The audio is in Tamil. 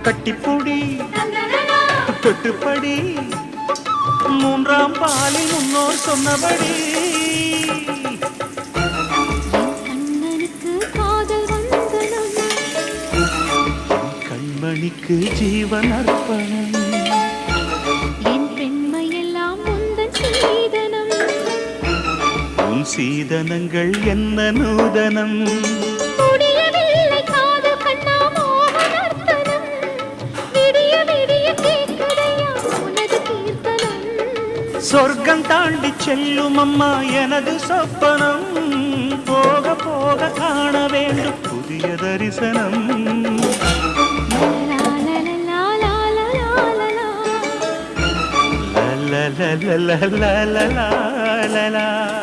கட்டிப்புடி தொட்டுப்படி மூன்றாம் பாலில் முன்னோர் சொன்னபடி கண்ணனுக்கு காதல் வந்தனம் கண்மணிக்கு ஜீவன் அர்ப்பணம் என் பெண்மையெல்லாம் முந்தன் சீதனம் உன் சீதனங்கள் என்ன நூதனம் முடியவில்லை காதல் கண்ணா மோகனர்த்தனம் விடிய விடிய கேட்கலையா உனது கீர்த்தனம் சொர்க்கம் தாண்டி செல்லும் அம்மா எனது சொப்பனம் போக போக காண வேண்டும் புதிய தரிசனம் la la la la la la la la